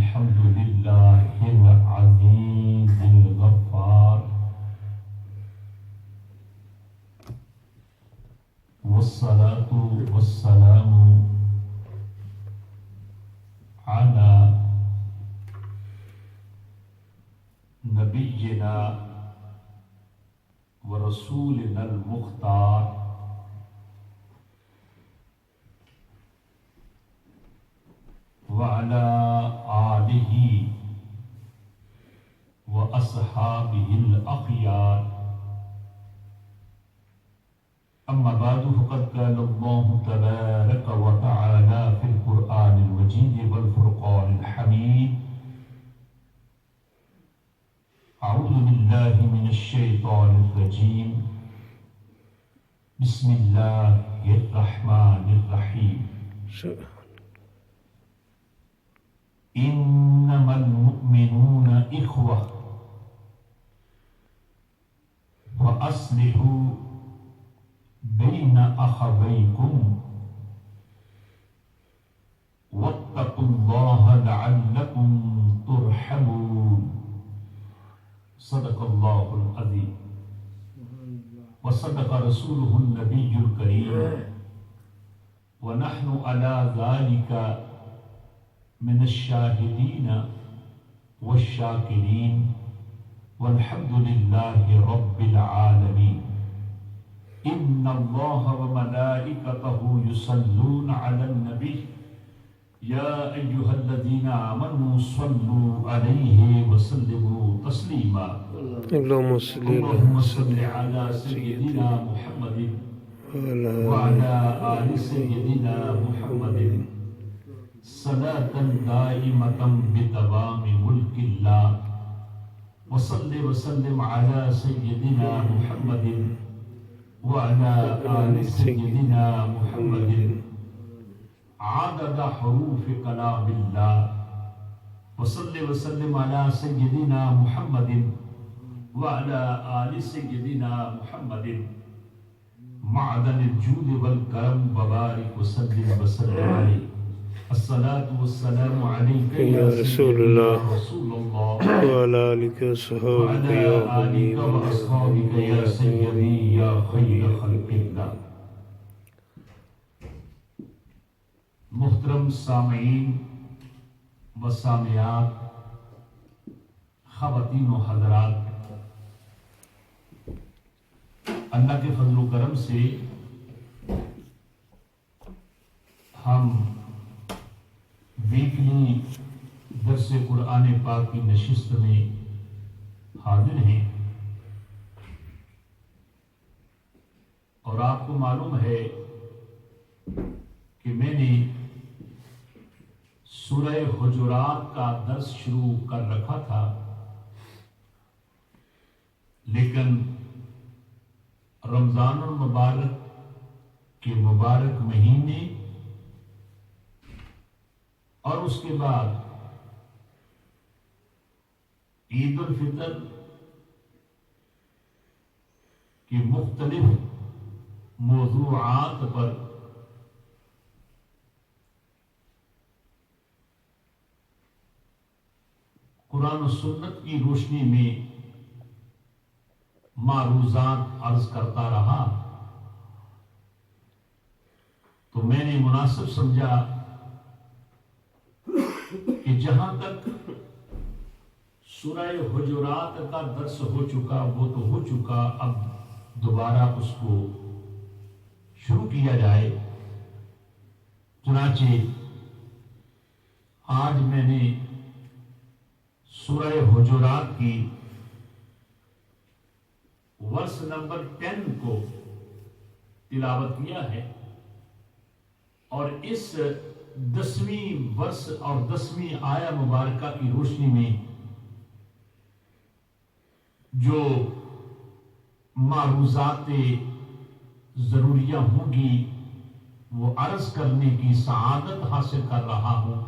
الحمد لله العزيز الغفار والصلاة والسلام على نبينا ورسولنا المختار وعلى آله وأصحابه الأخيار أما بعد فقد قال الله تبارك وتعالى في القرآن المجيد والفرقان الحميد أعوذ بالله من الشيطان الرجيم بسم الله الرحمن الرحيم إنما المؤمنون إخوة فأصلحوا بين أخويكم واتقوا الله لعلكم ترحمون صدق الله العظيم وصدق رسوله النبي الكريم ونحن على ذلك من الشاهدين والشاكرين والحمد لله رب العالمين إن الله وملائكته يصلون على النبي يا أيها الذين آمنوا صلوا عليه وسلموا تسليما اللهم صل على سيدنا محمد وعلى آل سيدنا محمد صلاة دائمة بدوام ملك الله وصل وسلم على سيدنا محمد وعلى آل سيدنا محمد عدد حروف كلام الله وصل وسلم على سيدنا محمد وعلى آل سيدنا محمد معدن الجود والكرم وبارك وسلم وسلم عليه الصلاة والسلام عليك يا رسول الله وعلى آلك وأصحابك يا سيدي يا خير خلق الله. محترم سامعین و سامعات، خواتین و حضرات، اللہ کے فضل و کرم سے ہم ویکلی درس قرآن پاک کی نشست میں حاضر ہیں، اور آپ کو معلوم ہے کہ میں نے سورہ حجرات کا درس شروع کر رکھا تھا، لیکن رمضان المبارک کے مبارک مہینے اور اس کے بعد عید الفطر کی مختلف موضوعات پر قرآن و سنت کی روشنی میں معروضات عرض کرتا رہا، تو میں نے مناسب سمجھا کہ جہاں تک سورہ حجرات کا درس ہو چکا وہ تو ہو چکا، اب دوبارہ اس کو شروع کیا جائے۔ چنانچہ آج میں نے سورہ حجرات کی ورس نمبر 10 کو تلاوت کیا ہے، اور اس 10ویں ورس اور 10ویں آیہ مبارکہ کی روشنی میں جو معروضات ضروریہ ہوں گی وہ عرض کرنے کی سعادت حاصل کر رہا ہوں۔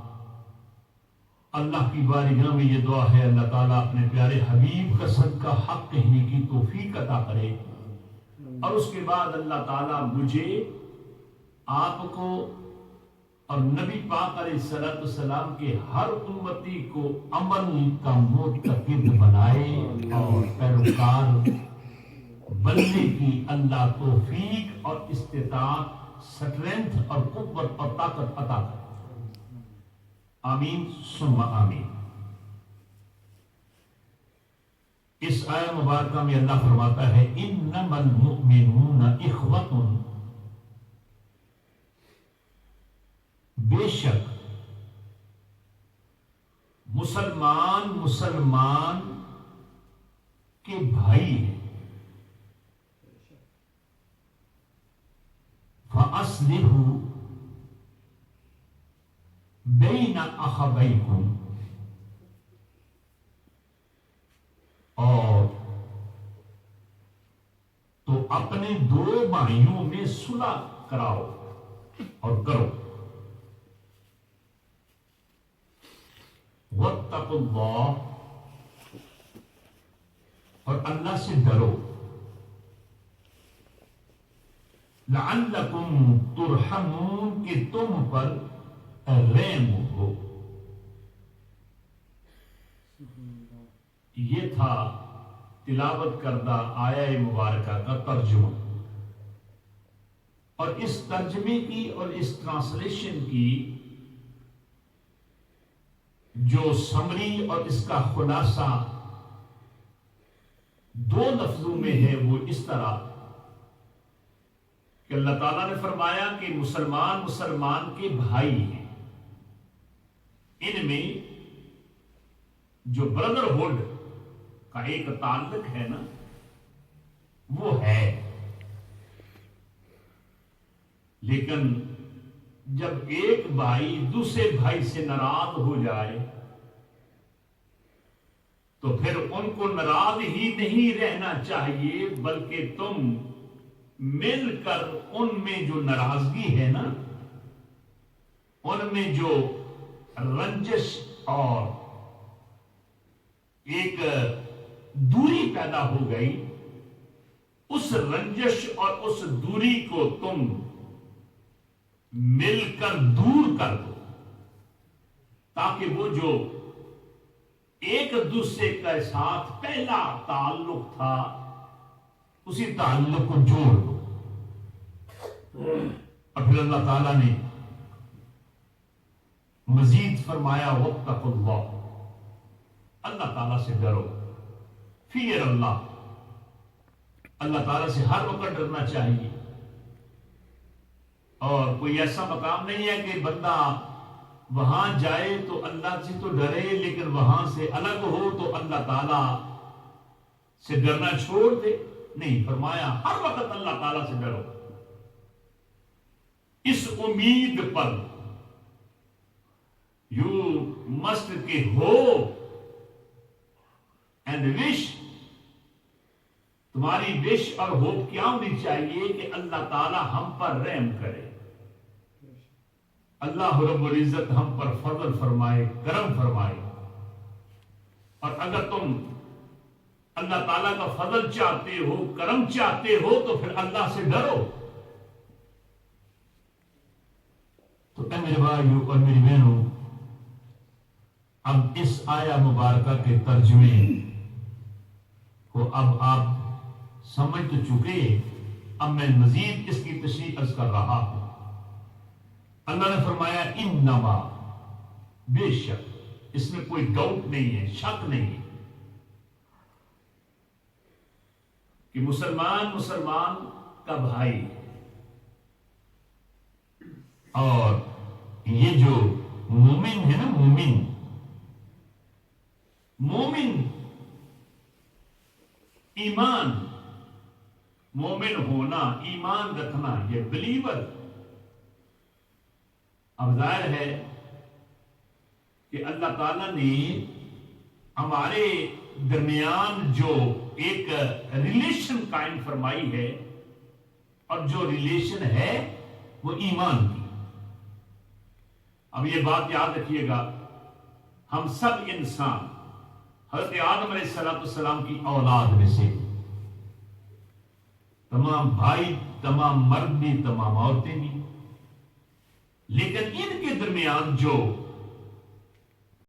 اللہ کی بارگاہ میں یہ دعا ہے اللہ تعالیٰ اپنے پیارے حبیب کا صدقہ حق کہنے کی توفیق عطا کرے، اور اس کے بعد اللہ تعالیٰ مجھے، آپ کو اور نبی پاک علیہ السلام کے ہر امتی کو عمل کا متقد بنائے اور پیروکار بننے کی اللہ توفیق اور استطاعت، سٹرینتھ اور قوت اور طاقت عطا کرے، آمین ثم آمین۔ اس آیہ مبارکہ میں اللہ فرماتا ہے انما المؤمنون اخوۃ، بے شک مسلمان کے بھائی ہیں، فَأَصْلِحُوا بَيْنَ أَخَوَيْكُمْ، اور تو اپنے دو بھائیوں میں صلح کراؤ اور کرو، وَاتَّقُوا اللَّهَ، اور اللہ سے ڈرو، لَعَلَّكُمْ تُرْحَمُونَ، کہ تم پر رحم ہو۔ یہ تھا تلاوت کردہ آیہ مبارکہ کا ترجمہ، اور اس ترجمے کی اور اس ٹرانسلیشن کی جو سمری اور اس کا خلاصہ دو لفظوں میں ہے وہ اس طرح کہ اللہ تعالیٰ نے فرمایا کہ مسلمان کے بھائی ہیں، ان میں جو بردرہڈ کا ایک تعلق ہے نا وہ ہے، لیکن جب ایک بھائی دوسرے بھائی سے ناراض ہو جائے تو پھر ان کو ناراض ہی نہیں رہنا چاہیے، بلکہ تم مل کر ان میں جو ناراضگی ہے نا، ان میں جو رنجش اور ایک دوری پیدا ہو گئی، اس رنجش اور اس دوری کو تم مل کر دور کر دو، تاکہ وہ جو ایک دوسرے کے ساتھ پہلا تعلق تھا اسی تعلق کو جوڑ دو۔ اور پھر اللہ تعالیٰ نے مزید فرمایا واتقوا اللہ، اللہ تعالیٰ سے ڈرو، فیئر اللہ، اللہ تعالیٰ سے ہر وقت ڈرنا چاہیے۔ اور کوئی ایسا مقام نہیں ہے کہ بندہ وہاں جائے تو اللہ سے تو ڈرے، لیکن وہاں سے الگ ہو تو اللہ تعالیٰ سے ڈرنا چھوڑ دے، نہیں، فرمایا ہر وقت اللہ تعالیٰ سے ڈرو، اس امید پر یو مسٹ کہ ہوپ اینڈ وش، تمہاری وش اور ہوپ کیا ہونی چاہیے کہ اللہ تعالیٰ ہم پر رحم کرے، اللہ رب العزت ہم پر فضل فرمائے، کرم فرمائے۔ اور اگر تم اللہ تعالیٰ کا فضل چاہتے ہو، کرم چاہتے ہو، تو پھر اللہ سے ڈرو۔ تو اے میرے بھائیوں اور میری بہنوں، اب اس آیہ مبارکہ کے ترجمے کو اب آپ سمجھ تو چکے، اب میں مزید اس کی تشریح عرض کر رہا ہوں۔ اللہ نے فرمایا انما، بے شک، اس میں کوئی ڈاؤٹ نہیں ہے، شک نہیں ہے کہ مسلمان کا بھائی ہے، اور یہ جو مومن ہے نا، مومن ایمان، مومن ہونا، ایمان رکھنا، یہ بلیور۔ اب ظاہر ہے کہ اللہ تعالیٰ نے ہمارے درمیان جو ایک ریلیشن قائم فرمائی ہے، اور جو ریلیشن ہے وہ ایمان کی۔ اب یہ بات یاد رکھیے گا، ہم سب انسان حضرت آدم علیہ السلام کی اولاد میں سے، تمام بھائی، تمام مرد بھی، تمام عورتیں بھی، لیکن ان کے درمیان جو